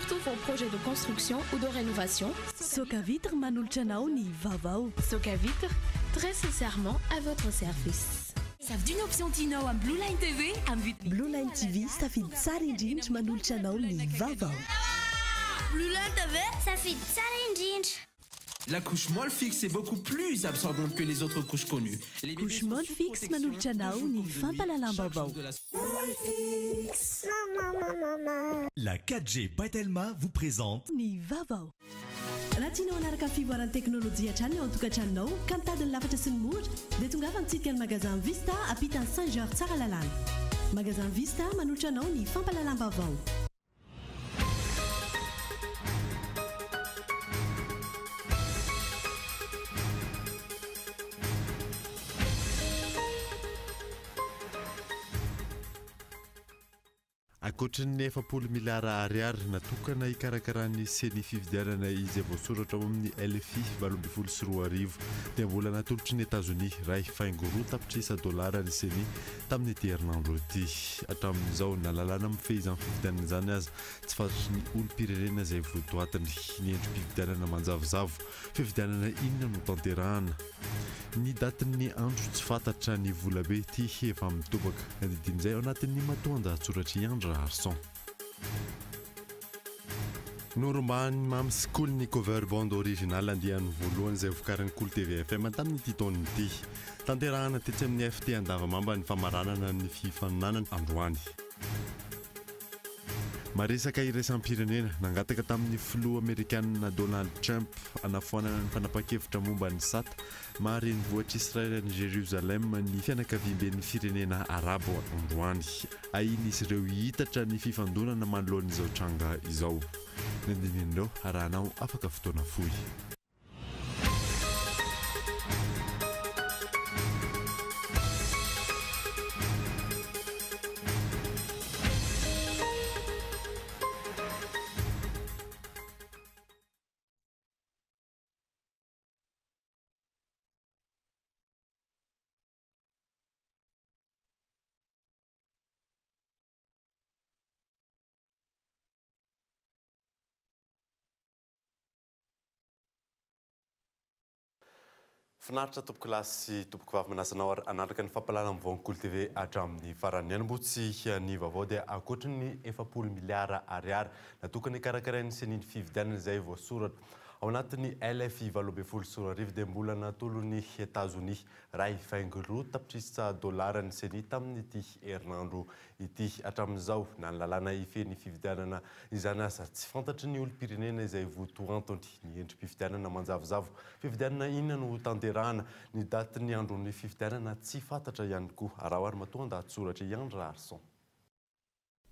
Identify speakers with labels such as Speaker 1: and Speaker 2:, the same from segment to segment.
Speaker 1: tous vos projets de construction ou de rénovation.
Speaker 2: Soka Vitre manolotra anao ny Vaovao.
Speaker 1: Soka Vitre, très sincèrement à votre service.
Speaker 3: Savy d'une option Tinao à Blue Line TV
Speaker 2: Blue Line TV safidy tsara indrindra manolotra anao ny Vaovao.
Speaker 4: Blue Line TV safidy tsara indrindra.
Speaker 5: La couche molle fixe est beaucoup plus absorbante que les autres couches connues.
Speaker 2: Couche molle fixe manolotra anao ny fampalalam-baovao.
Speaker 6: La 4G Patelma vous présente
Speaker 2: ny Vaovao. Raha tianao hanaraka ny fivoaran'ny teknôlôjia hatrany ao an-tokantranonao ka mitady ny lafatra sy ny mora dia tongava nitsidika ny magasin Vista ampitany Saint-Georges tsara lalàna. Magasin Vista manolotra anao ny fampalalam-baovao.
Speaker 7: Ankoatran'ny 7 miliara ariary natokana hikarakarany seny fividianana izy voasoratra ao amin'ny LFI 724 dia mbola natolotry ny États-Unis ray faingo roa tapitrisa dolara ny seny tamin'ny herinandro ity. Hatramin'izao nalalana amin'ny fehizan'ny fividianana izany aza tsy fantatry ny olom-pirenena izay votoatiny ny endrim-pividianana manjavozavo fividianana inona no tanterahana. Ny datin'ny andro tsy fantatra ny volabe ity efa mitobaka andidin'izay ao anatin'ny matoanda tsoratry Andra Arson. Normal mam school ny cover band original andian'ny voalohany izay vokarin'ny KOLO TVFM tamin'ny ity taona ity. Tanterahana tetsy amin'ny FT Andavamamba ny famaranana ny fifaninanana androany. Maresaka iraisam-pirenena nangataka tamin'ny filoha Amerikanina Donald Trump anafoanana ny fanapa-kevitra momba ny SAT mariny voatr'Israël ny Jérusalem ny fianakaviam-ben'ny firenena arabo androany. Ahiny izy ireo hitatra ny fifandonana manoloan'izao tranga izao. Nandinininao arahanao afaka fotoana fohy. Finaritra tompoko lasy tompoko vavy manasanao ary anaraka ny fampalana amin'ny voan'ny KOLO TV hatramin'ny farany anombotsy ny vaovao dia ankoatran'ny 7 miliara ariary natokana hikarakarain'ny senin'ny fividianana izay voasoratra ao anatin'ny LFI 724 dia mbola natolon'ny États-Unis ray faingo roa tapitrisa dolara ny seny tamin'ny ity herinandro ity. Hatramin'izao na ny lalàna ifehy ny fividianana izany asa tsy fantatry ny olom-pirenena izay votoantony ny endrim-pividianana manjavozavo fividianana inona no tanterahana ny datin'ny andron'ny fividianana tsy fantatra ihany koa raha ary matoanda atsoratra Andra Arson.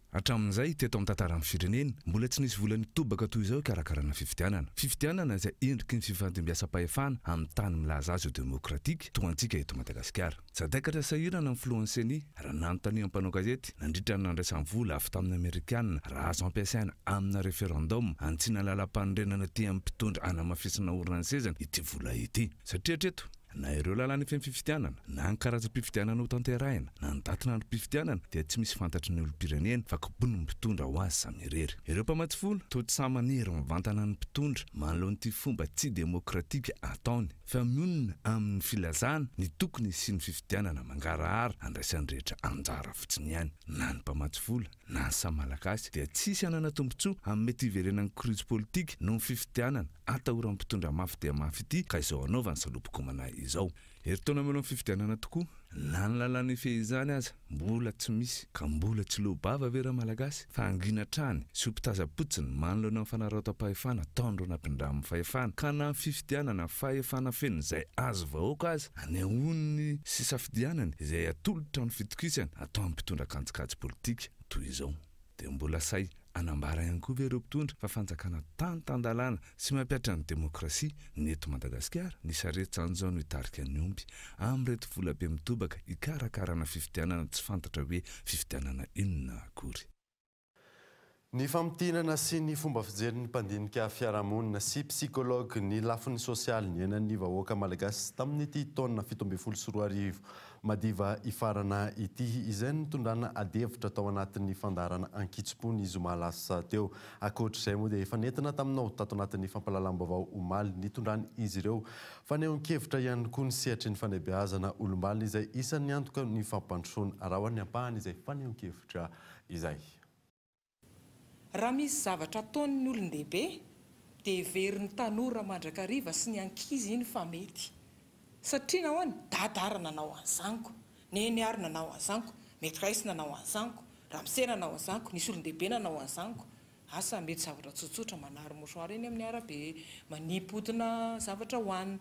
Speaker 8: Hatramin'izay teto amin'ny tantaran'ny firenena mbola tsy nisy vola nitobaka toy izao hikarakarana fividianana. Fividianana izay endriky ny fifandimbiasam-pahefana amin'ny tany milaza azy demokratika toa antsika eto Madagasikara. Sadaikatra sahirana amin'ny filohan'ny seny raha nanontanian'ny mpanao gazety nandritra ny nandraisan'ny vola avy tamin'ny Amerikanina raha azo ampiasaina amina referendum antsiana lalam-panorenana ty amin'ny mpitondra hanamafisana orana ny sezana ity vola ity. Satria hatreto na ireo lalàna feno fividianana na ny karaza-pividianana ho tanterahina na ny datina androm-pividianana dia tsy misy fantatry ny olom-pirenena fa kibony ny mpitondra ho azy samy irery. Ireo mpamatsy folo toa tsy samy maniry mivantana ny mpitondra manoloan'ity fomba tsy demokratika ataony fa mionona amin'ny filazana ny tokony sy ny fividianana mangarahara andraisan'ny rehetra anjara fotsiny ihany. Na ny mpamatsy folo na ny samy malagasy dia tsisy anana tombotsoa amin'ny mety hiverenan'ny krizy politika no ny fividianana atahoran'ny mpitondra mafy dia mafy ity ka izao anaovany salobom-komana izao. Heritaona melo amin'ny fividianana tokoa na ny lalàna ifehizany aza mbola tsy misy ka mbola tsy lobava vera malagasy fa angina trany sy mpitazapotsiny manoloana amin'ny fanaraotam-pahefana tandro nampindramin'ny fahefana ka na ny fividianana fahefana feno izay azo vahoaka aza anehoany sy safidianany izay atolotra ny fitokisany atao amin'ny mpitondra kajikajy politika toy izao. Dia mbola say anambara ihany koa ireo mpitondra fa fanjakana tany-tandalàna sy mampiatra ny demokrasia ny eto Madagasikara ny saretsa an'izao no hitarika ny omby amin'ny reto volabe mitobaka hikarakarana fividianana tsy fantatra hoe fividianana inona akory.
Speaker 7: Ny famtinana sy ny fomba fijery ny mpandinika fiarahamonina sy psikology ny lafiny sosialy ny enan'ny vahoaka malagasy tamin'ity taona 17 madiva ifarana ity izay nitondrana adevitra tao anatin'ny fandarana ankitsipony izy malasa teo akoatr'izay moa dia efa nentina taminao tato anatin'ny fampalalam-baovao omaly nitondrany izy ireo fanehoan-kevitra ihany koa ny sehatra ny fanebeazana olombalina izay isan'ny antoka ny fampandrosoana araho ny ampahany izay fanehoan-kevitra izay.
Speaker 9: Raha misy zavatra ataon'ny olon-dehibe dia heverin'ny tanora mandrakariva sy ny ankizy iny fa mety. Satria nahoany dadara nanao an'izaniko, neny-ary nanao an'izaniko, maîtresse nanao an'izaniko, ramose nanao an'izaniko, nisy olon-dehibe nanao an'izaniko. Asa mety zavatra tsotsotra manary mosoara eny amin'ny arabe, manipotona zavatra hoanina.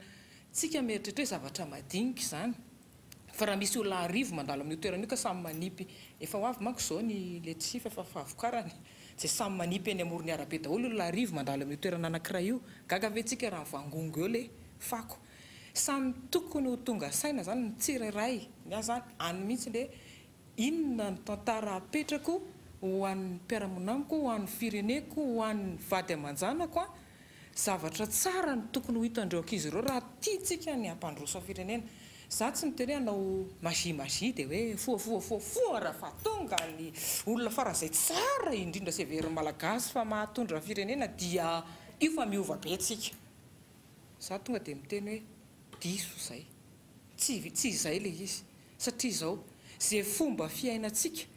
Speaker 9: Tsika mieritreritra hoe zavatra madinika izany. Fa raha misy olona arivo mandalo amin'ny toerana io ka samy manipy, efa ho avy manko izao ny letsifa efa fahavokarany. Izay samy manipy eny amorony arabe daholo olona arivo mandalo amin'ny toerana anankiray io, gaga ve tsika raha vangongo eo le fako. Samy tokony ho tonga saina zany ny tsirairay, ny zany any mihitsy le inona ny tantara apetrako ho an'ny mpiaramonamiko, ho an'ny fireneko, ho an'ny vady aman-janako, zavatra tsara ny tokony ho hitandreo ankizy ireo raha tiantsika ny ampandroso firenena. Za tsy miteny hanao magie dia hoe foa raha fa tonga ny olona faran'izay tsara indrindra sy heveriny malagasy fa mahatondra firenena dia io fa miova be tsika. Za tonga dia miteny hoe diso izay. Tsy izay le izy. Satria izao izay fomba fiainantsika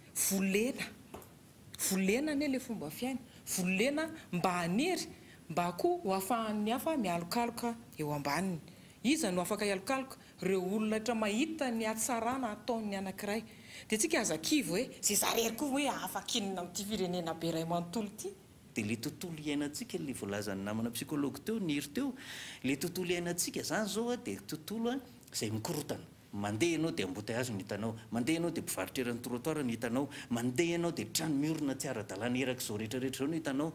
Speaker 9: volena ane le fomba fiaina. Volena mba hanery, mba koa ho afahan'ny hafa mialokaloka eo ambaniny. Iza no afaka ialokaloka? Reo olona rehetra mahita ny hatsarana ataon'ny anankiray. Dia tsika aza-kivo hoe zay zarery koa hoe afakinina amin'ity firenena be iray manontolo ity.
Speaker 10: Dia le tontolo iainantsika le voalazan'ny namana psikology teo, niry teo, le tontolo iainantsika zany zao dia tontolo izay mikorotana. Mandeha ianao dia embouteillage ny hitanao, mandeha ianao dia mpivarotra eran'ny trottoir ny hitanao, mandeha ianao dia trano miorina tsy ara-dalàna erak'izao rehetrarehetra izao no hitanao.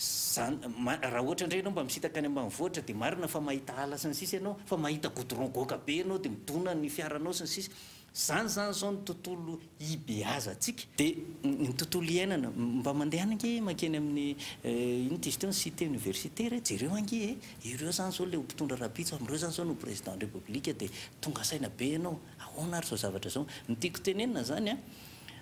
Speaker 10: Raha ohatra indray ianao mba misitaka any ambanivohitra dia marina fa mahita ala sy ny sisa ianao, fa mahita goudron goaka be ianao dia midona ny fiaranao sy ny sisa. Zany zao ny tontolo ibeaza antsika. Dia ny tontolo iainana mba mandeha ange makeny amin'ny ino izy teo ny cité universitaire, jereo ange ireo zany zao le mpitondra rapitso am'ireo zany zao no président de république dia tonga saina be ianao ahoana ary zao zavatra zao. Ny tiako tenenina zany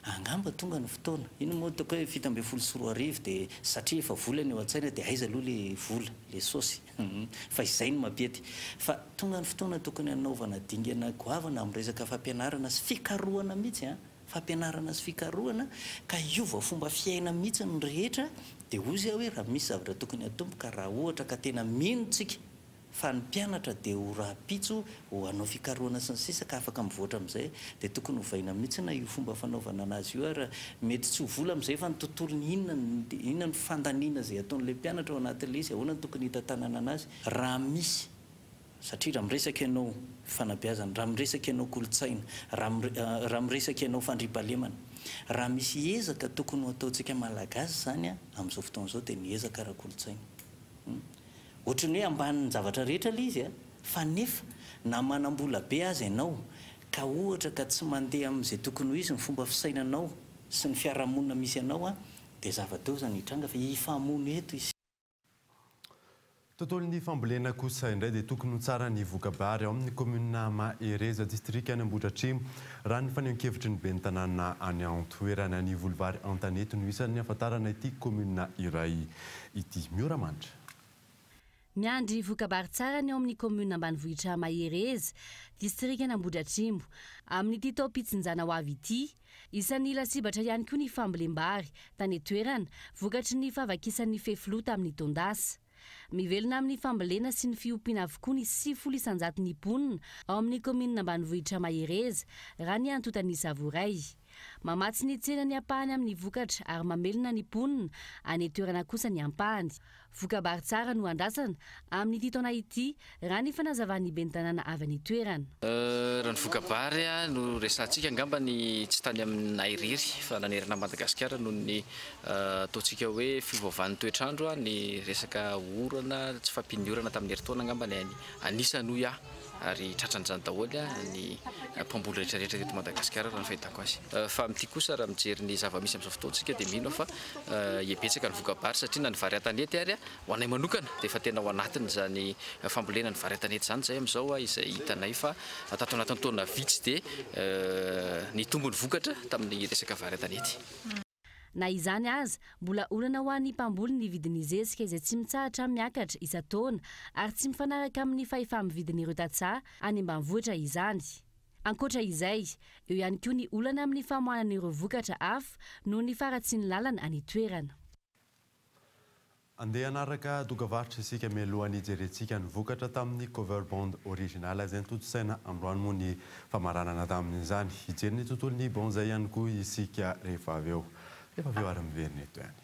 Speaker 10: angamba tonga ny fotoana. Ino moa toko hoe 17 dia satria efa volana eo an-tsaina dia aiza aloha le vola, le saosy. Fa izay no mampety. Fa tonga ny fotoana tokony hanaovana dingana goavana amin'ny resaka fampianarana sy fikarohana mihitsy. Fampianarana sy fikarohana ka iova fomba fiaina mihitsy ny rehetra dia ozy hoe raha misy zavatra tokony hatomboka raha ohatra ka tena minotsika fa ny mpianatra dia ho rapitso ho hanao fikarohana sy ny sisa ka afaka mivoatra amin'izay dia tokony hovaina mihitsy na io fomba fanaovana anazy io raha mety tsy ho vola amin'izay fa ny tontolo ny inona ny fandaniana izay ataon'ilay mpianatra ao anatin'ilay izy ahoana ny tokony hitantanana anazy raha misy. Satria raha miresaka ianao fanabeazana, raha miresaka ianao kolotsaina, raha miresaka ianao fandriampahalemana, raha misy ezaka tokony ho ataontsika malagasy zany amin'izao fotoan'izao dia ny ezaka raha kolotsaina. Ohatrany hoe ambanin'ny zavatra rehetra le izy fa nefa na manam-bola be azy ianao ka ohatra ka tsy mandeha amin'izay tokony ho izy ny fomba fisainanao sy ny fiarahamonina misy ianao dia zava-teo zany hitranga fa hifahamono eto izy.
Speaker 7: Tontolon'ny fambolena kosa indray dia tokony ho tsara ny vokabary ao amin'ny commune Mahereza district any Ambohidratrimo raha ny fanehoan-kevitry ny ben'ny tanàna any an-toerana ny volovary Antanety no isan'ny ahafantarana ity commune iray ity. Mioramandra.
Speaker 11: Miandry vokabary tsara ny ao amin'ny commune ambanivohitra Mahereza district any Ambohidratrimo amin'ity tao mpitsinjana ho avy ity. Isan'ny lasibatra ihany koa ny fambolem-bary tany toerana vokatry ny fahavakisan'ny fefilota amin'ny tondasa. Mivelona amin'ny fambolena sy ny fiompiana avokoa ny 9 isanjaton'ny mponina ao amin'ny commune ambanivohitra Mahereza raha ny antotany Savoray. Mamatsy ny tsena ny ampahany amin'ny vokatra ary mamelona ny mponina any toerana kosa ny ampahany. Vokabary tsara no andrasana amin'ity taona ity raha ny fanazavan'ny ben'ny tanàna avy any toerana.
Speaker 12: Raha ny vokabary no resantsika angamba ny tsy tany amin'ny irery fa nanerana Madagasikara noho ny ataontsika hoe fiovaovan'ny toetrandro ny resaka orana tsy fampiniorana tamin'ny herintaona angamba ny anisany hoy ary tratran'izany daholo ny mpamboly rehetrarehetra teto Madagasikara raha ny fahitako azy fa amin'ity kosa raha mijery ny zava-misy amin'izao fotoantsika dia mino fa betsaka ny vokabary satria na ny vary an-tanety ary ho anay manokana dia efa tena ao anatiny zany fambolena ny vary an-tanety zany zay amin'izao izay hitanay fa tato anatin'ny taona vitsy dia ny tombony vokatra tamin'ny resaka vary an-tanety.
Speaker 11: Na izany aza mbola olana ho an'ny mpamboly ny vidin'ny zezika izay tsy mitsahatra miakatra isan-taona ary tsy mifanaraka amin'ny fahefa-mividin'ireo tantsaha any ambanivohitra izany. Ankoatra izay, eo ihany koa ny olana amin'ny famohanan'ireo vokatra hafa noho ny faratsiany lalana any toerana.
Speaker 7: Andeha hanaraka dokavarotra isika mialohan'ny hijerentsika ny vokatra tamin'ny cover bond original izay nototsaina androany moa ny famaranana tamin'izany. Hijery ny tontolon'ny bonzay ihany koa isika rehefa avy eo. Rehefa avy eo ary miverina eto ihany.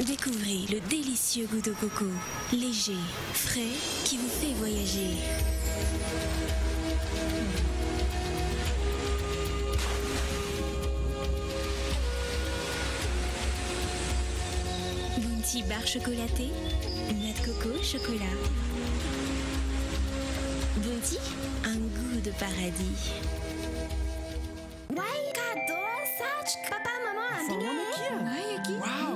Speaker 1: Découvrez le délicieux goût de coco, léger, frais, qui vous fait voyager. Bounty bar chocolaté, noix de coco, chocolat. Bounty, un goût de paradis.
Speaker 4: Ouais, cadeau, ça, papa, maman,
Speaker 5: Wow.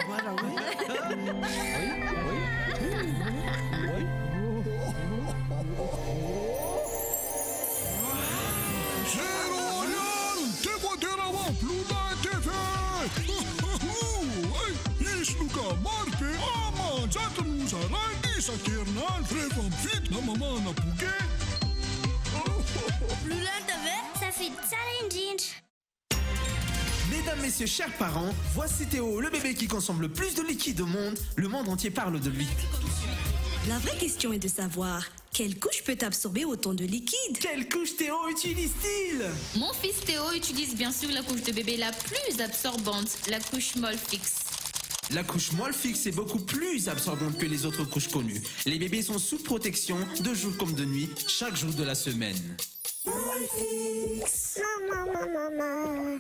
Speaker 5: Voilà, oui.
Speaker 4: Ça fait challenge.
Speaker 5: Mesdames, messieurs, chers parents, voici Théo, le bébé qui consomme le plus de liquide au monde. Le monde entier parle de lui.
Speaker 2: La vraie question est de savoir, quelle couche peut absorber autant de liquide?
Speaker 5: Quelle couche Théo utilise-t-il?
Speaker 3: Mon fils Théo utilise bien sûr la couche de bébé la plus absorbante, la couche molle fixe.
Speaker 5: La couche molle fixe est beaucoup plus absorbante que les autres couches connues. Les bébés sont sous protection de jour comme de nuit, chaque jour de la semaine.
Speaker 4: Molle fixe. Maman.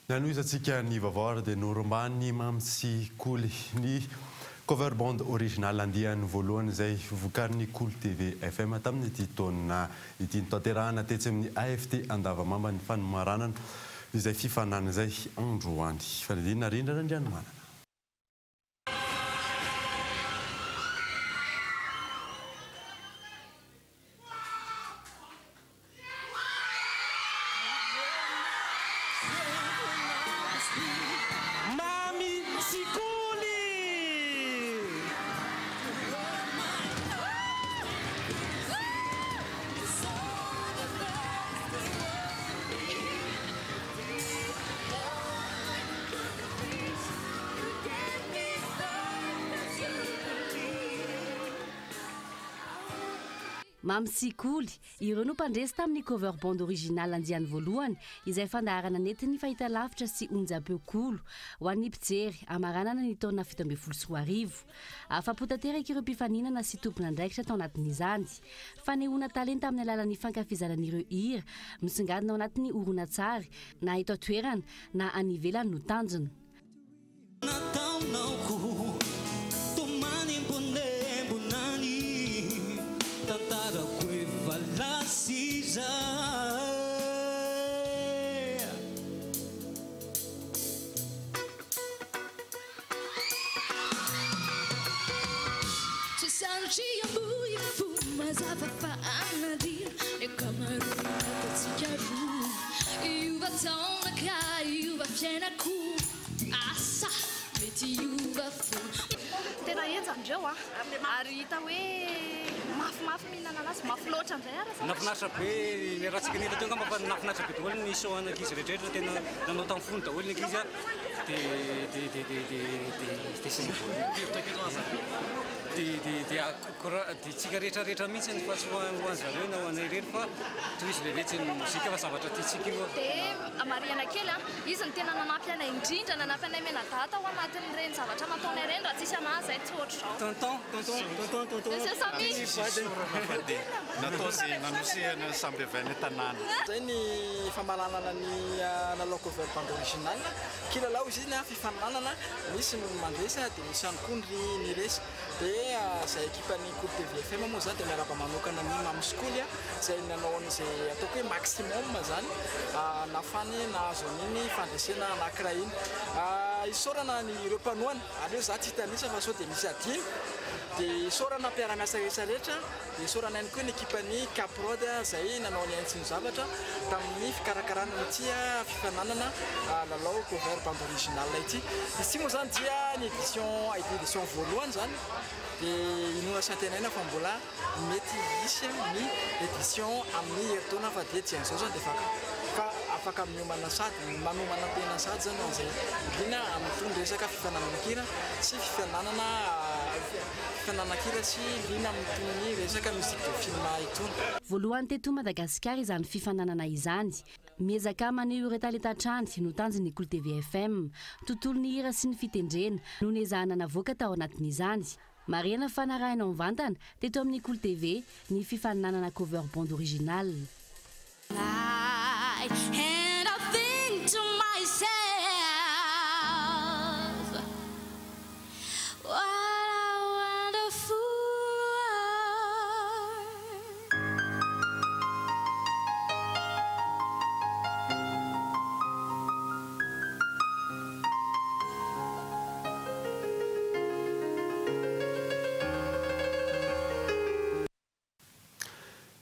Speaker 7: Nanoizatsika ny Vaovao dia norombany mamsy koly ny cover bond original andiany voalohany izay vokarin'ny KOLO TV FM tamin'ny ity taona ity notanterahana tetsy amin'ny AFT Andavamamba ny fanomaranana izay fifanana izay androany. Fanidina rindrana Andrianomanana.
Speaker 11: Mamsy koly, ireo no mpandresy tamin'ny cover bond original andiany voalohany izay fandaharana netiny fahitalavitra sy onjam-peo kolo ho an'ny mpijery amaranana ny taona 2024. Afa-po tanteraka ireo mpifaninana sy tompona andraikitra tao anatin'izany. Fanehoana talenta amin'ny alalan'ny fankafizanan'ireo hira misongadina ao anatin'ny horonan-tsary na eto toerana na any ivelany no tanjona.
Speaker 1: Tena enza.
Speaker 13: andreo ary hita hoe mafimafy mihinana anazy mafy loatra amizay ara
Speaker 14: nafinaritra be le rahantsika nita teo ngamba fa nafinaritra be daholo ny isoana ankizy rehetrarehetra tena nanao tamin'ny fony daholo ny ankizy dia tsika rehetrarehetra mihitsy ny fahasohoany zareo na hoanay rery fa toy izy levetsy ny mozika fa zavatra tiatsika io
Speaker 13: dia mariana kely izy ny tena nanampy anay indrindra nanampy anay menadata ho anatin'ireny zavatra nataonay reny raha tsisy anazy zay tsy ohatra
Speaker 15: zao nanosehana samby avaina tanàna
Speaker 16: zay ny famalanana ny lalao cover bande original kilalao izy iny fifananana misy ny mandresa dia misy ihany koa ny resy dia zay équipe-ny Cool TV FM moa zany dia miaraka manokana ny mamosikoly zay nanao an'izay ataoko hoe maximum zany nafany nahazo an'iny fandresena anankiray iny isorana ny ireo mpanoana aleo za tsy hitanisa fa sao dia misy adiny dia isorana mpiara-miasa rehetrarehetra dia isorana ihany koa ny équipe-ny Caprod zay nanao ny aintsiny zavatra tamin'ny fikarakarana n'ity fifananana lalao cover bande original ity izy ty moa zany dia ny édition voalohany zany dia inona santenaina fa mbola mety isy ny édition amin'ny heritaona fa dia tsy an'izao zany dia fa afaka miomana sady manomana tena sady zany an'izay indrina amin'ny resaka fifananankira sy fifananankira sy lina amin'ny resaka musique de film itony
Speaker 11: voalohany teto Madagasikara izany fifananana izany miezaka maneho ireo talentatrany no tanjony Cool TV FM tontolo ny hira sy ny fitendrena no nezahana navoaka tao anatin'izany mariana fanarahina mivantana teto amin'ny Cool TV ny fifananana cover bande original
Speaker 1: And I think to myself, what a wonderful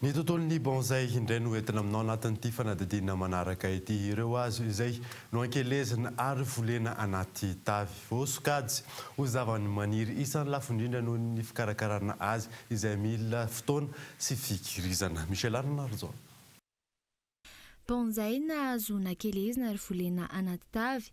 Speaker 7: ny tontolon'ny bonzay indray no entina aminao anatin'ity fanadidina manaraka ity ireo azo izay no ankelezina ary volena anaty tavy voasokajy ho zavany maniry isan'ny lafo indrindra noho ny fikarakarana azy izay mila fotoana sy fikirizana michelanina ry zao
Speaker 17: bonzay nahazo nankelezina ary volena anaty tavy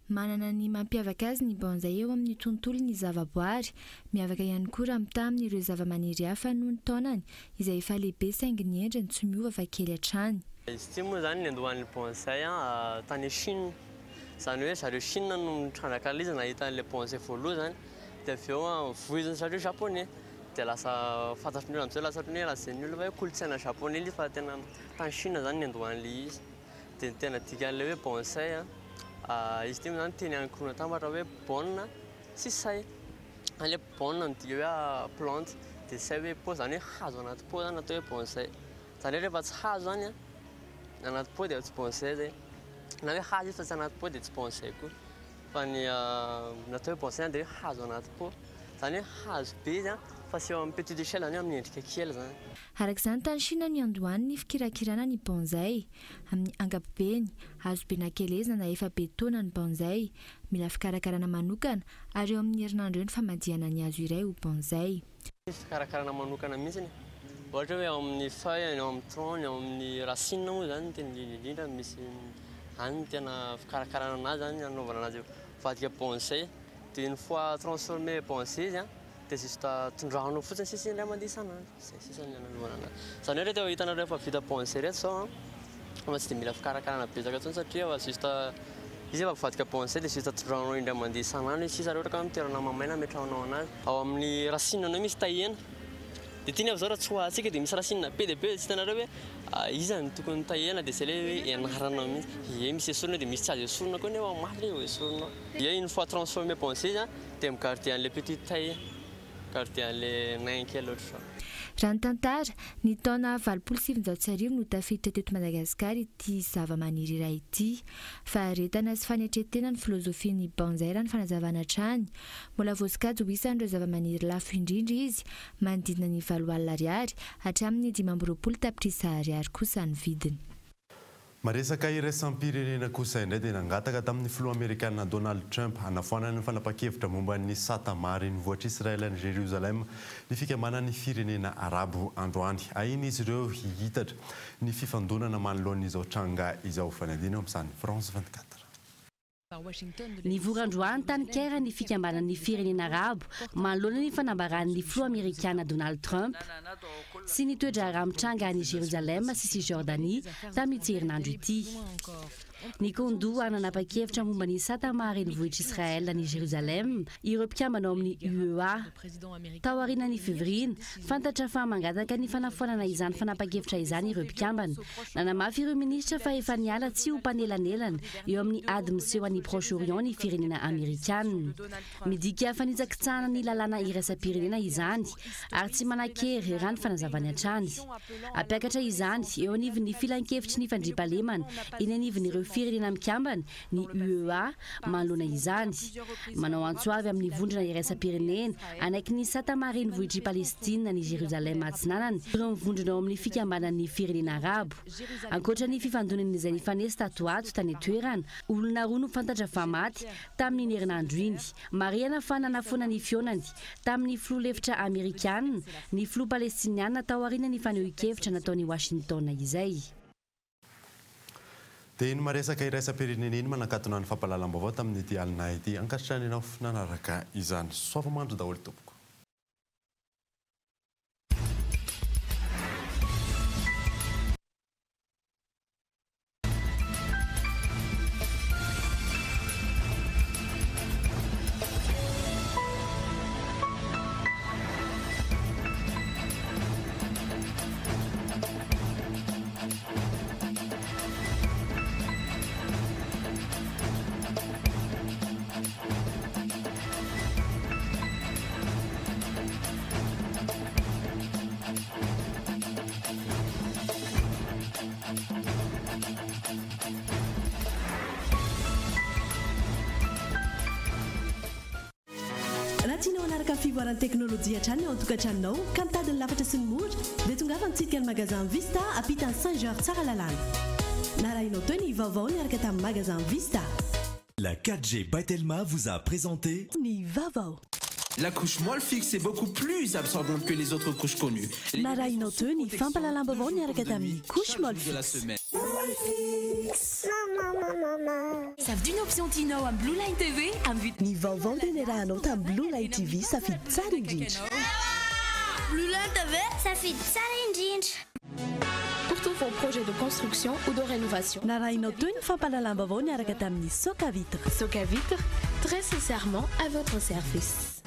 Speaker 17: manana ny mampiavaka azy ny bonzay eo amin'ny tontolo ny zavaboary miavaka ihany koa raha mita amin'ireo zavamaniry hafa noho ny taonany izay efa lehibe saingy ny endriny tsy miova fa kely hatrany
Speaker 18: izy ity moa zany ny andohan'ny bonzay tany Chine zany hoe zareo Chine no mitrandrakal'izy nahita an'ilay bonzay voaloha zany dia avy eo vohiziny zareo japonais dia lasa fantatrin'olona amin'izao lasa ny hoe lazain'ny olona hoe kolotsaina japonais izy fa tena tany Chine zany ny andohan'ilay izy dia tena dikan'ilay hoe bonzay izy ty moa zany teny ankorona tambatra hoe bonne sy say an'ilay bonne midika hoe plante dia say hoe po zany hoe hazo anaty po zany natao hoe bonzay zany hoe rehefa tsy hazo zany anaty po dia tsy bonzay zay na hoe hazo izy fa tsy anaty po dia tsy bonzay koa fa ny natao hoe bonzay dia hoe hazo anaty po zany hoe hazo be izy fa sy eo amin'ny petit d'échelle zany amin'ny endrika kely zany
Speaker 17: arak'izany tany Chine ny andohany ny fikirakirana ny bonzay amin'ny angapobeny azo be nankelezina na efa be taona ny bonzay mila fikarakarana manokana ary eo amin'ny herinandro eo ny famadihana ny azo iray ho bonzay
Speaker 18: fikarakarana manokana mihitsy ohatra hoe ao amin'ny feuille eo amin'ny tronc eo amin'ny racine moa zany tena indrindra misy any tena fikarakarana anazy zany anaovana anazy vadika bonzay dia une fois transformé bonzay izy dia juste tondrahana fotsiny sisy indray mandeha isan'andro zay sisany anaovana anazy zany hoe rehefa hitanareo efa vita bonzay rehetra zao fa tsy dia mila fikarakarana betsaka intsony satria juste izy efa vadika bonzay dia juste tondrahanao indray mandeha isan'andro izy sisa rehetra ka mitoerana mamaina ametrahanao anazy ao amin'ny racine anao misy tahena dia tiany avy zao raha tsy ho atsika dia misy racine be dia be tsy hitanareo hoe iza ny tokony tahena dia zay le hoe ianaranao mihitsy ie misy esorina dia misy tsy azo esorina koa nefa maly eo esorinao ie une fois transformé bonzay izy dia migarder an'ilay petite taille garder an'ilay nain kely ohatr'
Speaker 17: raha ny tantara ny taona 770 no tafiditra teto Madagasikara ity zavamaniry iray ity fa aretana sy fanetretena ny filozofian'ny bonzay raha ny fanazavana hatrany mbola voasokajy ho isan'ireo zavamaniry lafo indrindra izy manodidina ny 7 alina ariary hatramin'ny 520 tapitrisa ariary kosa ny vidiny
Speaker 7: Maresaka iraisam-pirenena kosa indray dia nangataka tamin'ny filoha amerikanina Donald Trump hanafoanana ny fanapa-kevitra momba ny satamary ny vohitra Israel ny Jérusalem ny fikamanan'ny firenena arabo androany. Ahiny izy ireo hihitatra ny fifandonana manoloan'izao tranga izao fanadina amin'izany France 24.
Speaker 11: Ny vorandroany tany kera ny fikambanan'ny firenena arabo manoloana ny fanambaran'ny filoha amerikana Donald Trump sy ny toedra ramitranga any Jérusalem sy Cisjordanie tamin'ity herinandro ity. Ny kondo ananapa-kevitra momba ny satamary ny vohitra Israel ny Jérusalem ireo mpikambana ao amin'ny UEA. Tao aorian'ny fevrina fantatra fa mangataka ny fanafoanana izany fanapa-kevitra izany ireo mpikambana. Nanamafy ireo minisitra fa efa niala tsy ho mpanelanelana eo amin'ny ady miseho an'i Proche-Orient ny firenena amerikana. Midika fanitsakitsahana ny lalàna iraisam-pirenena izany ary tsy manan-kery raha ny fanazavany hatrany. Ampiakatra izany eo anivon'ny filan-kevitry ny fandriampahalemana eny anivon'ireo firenena mikambana ny UEA manoloana izany. Manao antsoavy amin'ny vondrona iraisam-pirenena anaiky ny satamary ny vohitry Palestina ny Jérusalem atsinanana ireo mivondrona ao amin'ny fikambanan'ny firenena arabo. Ankoatra ny fifandonan'izay nifanesa tato ato tany toerana, olona roa no fantatra fa maty tamin'ny herinandro iny. Mariana fa nanafoana ny fionany tamin'ny filoha lefitra amerikana ny filoha palestiniana tao aoriana ny fanehoan-kevitra nataon'i Washington izay.
Speaker 7: Dia iny maresaka iraisam-pirenena iny manakatona ny fampahalalam-baovao tamin'ity alina ity ankasitrany ianao nanaraka izany. Soavamandro daholo tompoko.
Speaker 2: Tianao anaraka fivoaran'ny teknolojia hatrany ao an-tokantranonao ka mitady ny lafatra sy ny mora dia tongava mitsidika ny magasin Vista ampitany 5 heures tsara lalàna. Narahinao teo ny vaovao niaraka tamin'ny magasin Vista.
Speaker 6: La 4G Batelma vous a présenté
Speaker 2: Ni Vaovao.
Speaker 5: La couche molle fixe est beaucoup plus absorbante que les autres couches connues.
Speaker 2: Narahinao teo ny fampahalalam-baovao niaraka tamin'ny couche molle
Speaker 5: de la semaine.
Speaker 1: Savent d'une option Tino à Blue Line TV
Speaker 2: Ny vaovao dia niarahanao tamin'ny Blue Line TV safidy tsara indrindra.
Speaker 4: Blue Line TV, safidy tsara indrindra.
Speaker 1: Pour tous vos projets de construction ou de rénovation.
Speaker 2: Narahinao teo ny fampahalalam-baovao niaraka tamin'ny Soka Vitre.
Speaker 1: Soka Vitre, très sincèrement à votre service.